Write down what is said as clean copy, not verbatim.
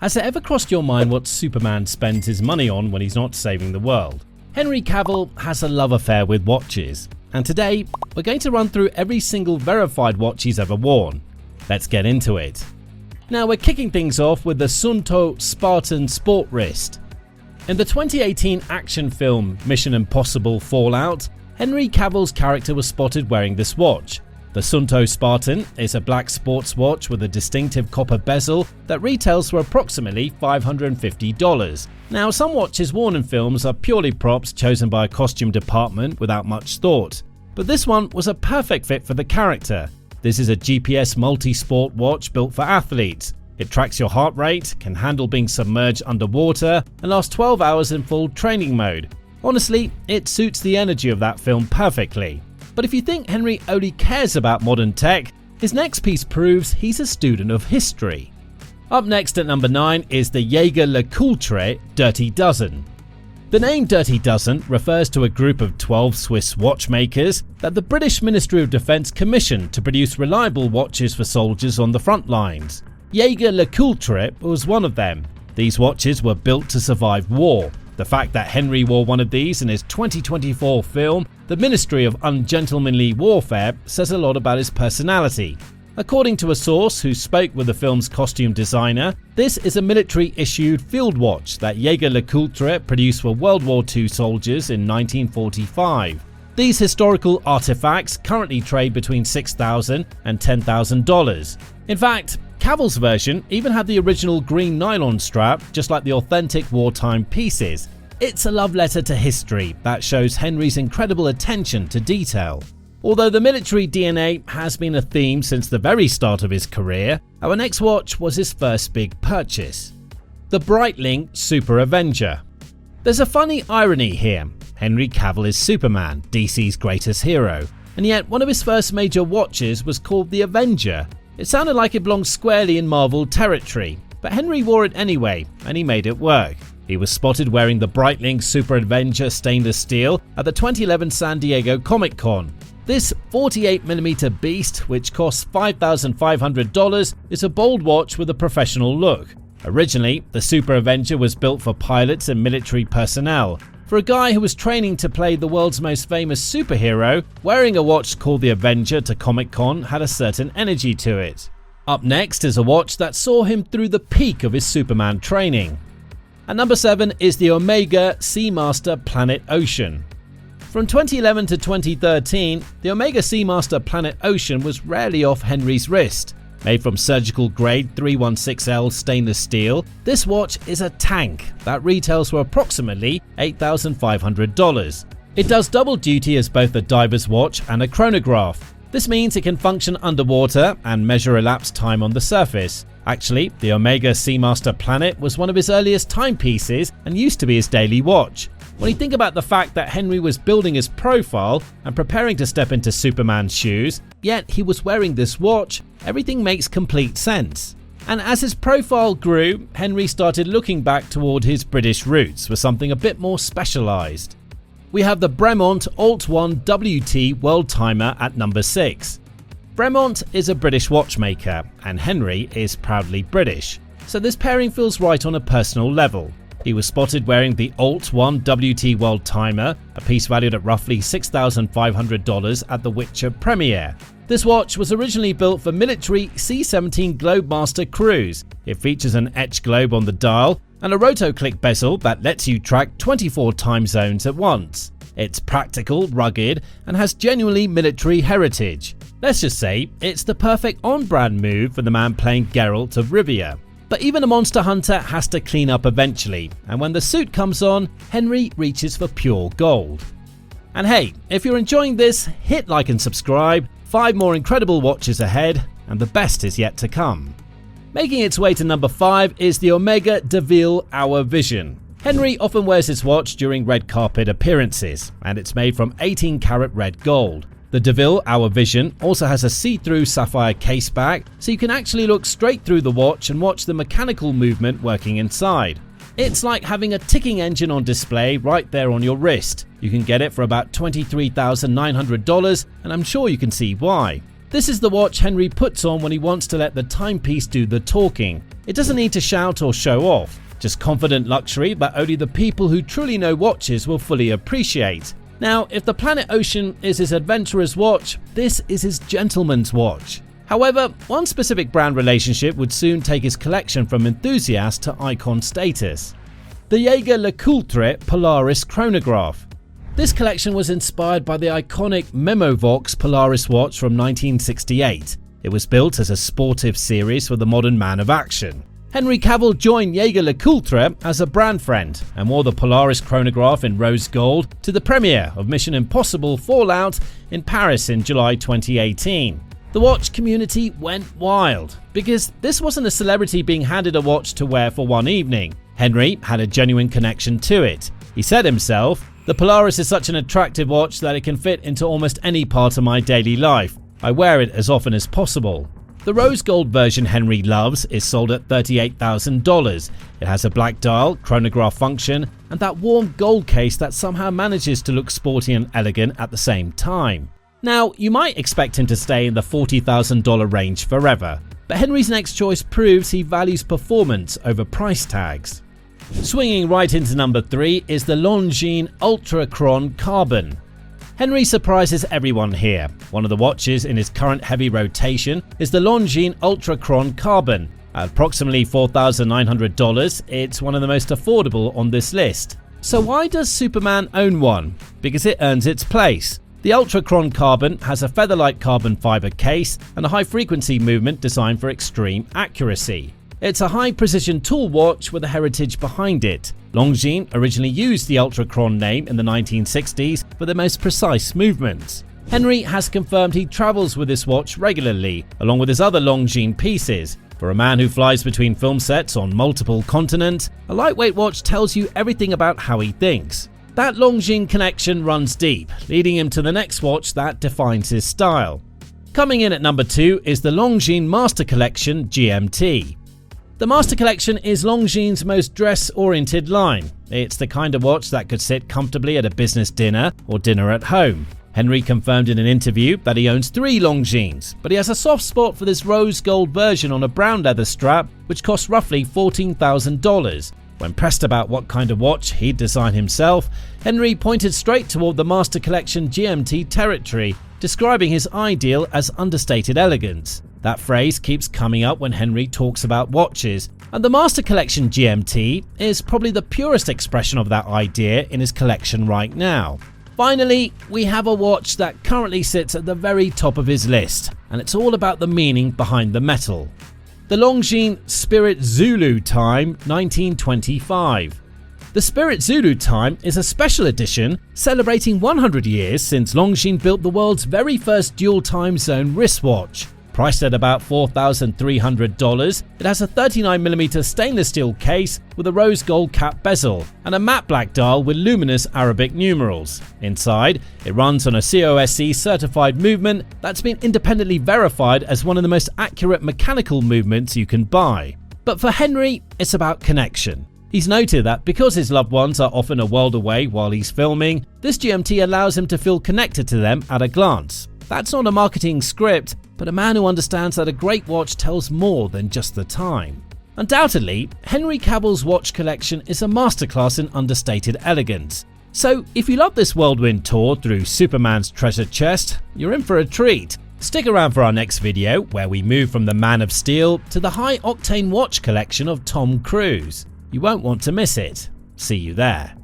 Has it ever crossed your mind what Superman spends his money on when he's not saving the world? Henry Cavill has a love affair with watches, and today we're going to run through every single verified watch he's ever worn. Let's get into it. Now we're kicking things off with the Suunto Spartan Sport wrist. In the 2018 action film Mission Impossible Fallout, Henry Cavill's character was spotted wearing this watch. The Suunto Spartan is a black sports watch with a distinctive copper bezel that retails for approximately $550. Now, some watches worn in films are purely props chosen by a costume department without much thought, but this one was a perfect fit for the character. This is a GPS multi-sport watch built for athletes. It tracks your heart rate, can handle being submerged underwater, and lasts 12 hours in full training mode. Honestly, it suits the energy of that film perfectly. But if you think Henry only cares about modern tech, his next piece proves he's a student of history. Up next at number 9 is the Jaeger-LeCoultre Dirty Dozen. The name Dirty Dozen refers to a group of 12 Swiss watchmakers that the British Ministry of Defence commissioned to produce reliable watches for soldiers on the front lines. Jaeger-LeCoultre was one of them. These watches were built to survive war. The fact that Henry wore one of these in his 2024 film, The Ministry of Ungentlemanly Warfare, says a lot about his personality. According to a source who spoke with the film's costume designer, this is a military-issued field watch that Jaeger-LeCoultre produced for World War II soldiers in 1945. These historical artifacts currently trade between $6,000 and $10,000. In fact, Cavill's version even had the original green nylon strap, just like the authentic wartime pieces. It's a love letter to history that shows Henry's incredible attention to detail. Although the military DNA has been a theme since the very start of his career, our next watch was his first big purchase. The Breitling Super Avenger. There's a funny irony here. Henry Cavill is Superman, DC's greatest hero, and yet one of his first major watches was called the Avenger. It sounded like it belonged squarely in Marvel territory, but Henry wore it anyway, and he made it work. He was spotted wearing the Breitling Super Avenger stainless steel at the 2011 San Diego Comic-Con. This 48mm beast, which costs $5,500, is a bold watch with a professional look. Originally, the Super Avenger was built for pilots and military personnel. For a guy who was training to play the world's most famous superhero, wearing a watch called the Avenger to Comic-Con had a certain energy to it. Up next is a watch that saw him through the peak of his Superman training. At number 7 is the Omega Seamaster Planet Ocean. From 2011 to 2013, the Omega Seamaster Planet Ocean was rarely off Henry's wrist. Made from surgical grade 316L stainless steel, this watch is a tank that retails for approximately $8,500. It does double duty as both a diver's watch and a chronograph. This means it can function underwater and measure elapsed time on the surface. Actually, the Omega Seamaster Planet was one of his earliest timepieces and used to be his daily watch. When you think about the fact that Henry was building his profile and preparing to step into Superman's shoes, yet he was wearing this watch, everything makes complete sense. And as his profile grew, Henry started looking back toward his British roots for something a bit more specialized. We have the Bremont Alt-1 WT World Timer at number 6. Bremont is a British watchmaker, and Henry is proudly British, so this pairing feels right on a personal level. He was spotted wearing the Alt-1 WT World Timer, a piece valued at roughly $6,500 at the Witcher premiere. This watch was originally built for military C-17 Globemaster crews. It features an etched globe on the dial and a roto-click bezel that lets you track 24 time zones at once. It's practical, rugged, and has genuinely military heritage. Let's just say it's the perfect on-brand move for the man playing Geralt of Rivia. But even a monster hunter has to clean up eventually, and when the suit comes on, Henry reaches for pure gold. And hey, if you're enjoying this, hit like and subscribe. 5 more incredible watches ahead, and the best is yet to come. Making its way to number 5 is the Omega de Ville Hour Vision. Henry often wears his watch during red carpet appearances, and it's made from 18 karat red gold. The de Ville Hour Vision also has a see-through sapphire case back, so you can actually look straight through the watch and watch the mechanical movement working inside. It's like having a ticking engine on display right there on your wrist. You can get it for about $23,900, and I'm sure you can see why. This is the watch Henry puts on when he wants to let the timepiece do the talking. It doesn't need to shout or show off, just confident luxury that only the people who truly know watches will fully appreciate. Now, if the Planet Ocean is his adventurer's watch, this is his gentleman's watch. However, one specific brand relationship would soon take his collection from enthusiast to icon status. The Jaeger-LeCoultre Polaris Chronograph. This collection was inspired by the iconic Memovox Polaris watch from 1968. It was built as a sportive series for the modern man of action. Henry Cavill joined Jaeger-LeCoultre as a brand friend and wore the Polaris Chronograph in rose gold to the premiere of Mission Impossible Fallout in Paris in July 2018. The watch community went wild because this wasn't a celebrity being handed a watch to wear for one evening. Henry had a genuine connection to it. He said himself, "The Polaris is such an attractive watch that it can fit into almost any part of my daily life. I wear it as often as possible." The rose gold version Henry loves is sold at $38,000. It has a black dial, chronograph function, and that warm gold case that somehow manages to look sporty and elegant at the same time. Now, you might expect him to stay in the $40,000 range forever, but Henry's next choice proves he values performance over price tags. Swinging right into number 3 is the Longines Ultra-Chron Carbon. Henry surprises everyone here. One of the watches in his current heavy rotation is the Longines Ultra-Chron Carbon. At approximately $4,900, it's one of the most affordable on this list. So why does Superman own one? Because it earns its place. The Ultra-Chron Carbon has a feather-like carbon fiber case and a high-frequency movement designed for extreme accuracy. It's a high-precision tool watch with a heritage behind it. Longines originally used the Ultra-Chron name in the 1960s for the most precise movements. Henry has confirmed he travels with this watch regularly, along with his other Longines pieces. For a man who flies between film sets on multiple continents, a lightweight watch tells you everything about how he thinks. That Longines connection runs deep, leading him to the next watch that defines his style. Coming in at number 2 is the Longines Master Collection GMT. The Master Collection is Longines' most dress-oriented line. It's the kind of watch that could sit comfortably at a business dinner or dinner at home. Henry confirmed in an interview that he owns 3 Longines, but he has a soft spot for this rose gold version on a brown leather strap, which costs roughly $14,000. When pressed about what kind of watch he'd design himself, Henry pointed straight toward the Master Collection GMT territory, describing his ideal as understated elegance. That phrase keeps coming up when Henry talks about watches, and the Master Collection GMT is probably the purest expression of that idea in his collection right now. Finally, we have a watch that currently sits at the very top of his list, and it's all about the meaning behind the metal. The Longines Spirit Zulu Time 1925. The Spirit Zulu Time is a special edition celebrating 100 years since Longines built the world's very first dual time zone wristwatch. Priced at about $4,300, it has a 39mm stainless steel case with a rose gold cap bezel and a matte black dial with luminous Arabic numerals. Inside, it runs on a COSC certified movement that's been independently verified as one of the most accurate mechanical movements you can buy. But for Henry, it's about connection. He's noted that because his loved ones are often a world away while he's filming, this GMT allows him to feel connected to them at a glance. That's not a marketing script, but a man who understands that a great watch tells more than just the time. Undoubtedly, Henry Cavill's watch collection is a masterclass in understated elegance. So if you love this whirlwind tour through Superman's treasure chest, you're in for a treat. Stick around for our next video where we move from the Man of Steel to the high-octane watch collection of Tom Cruise. You won't want to miss it. See you there.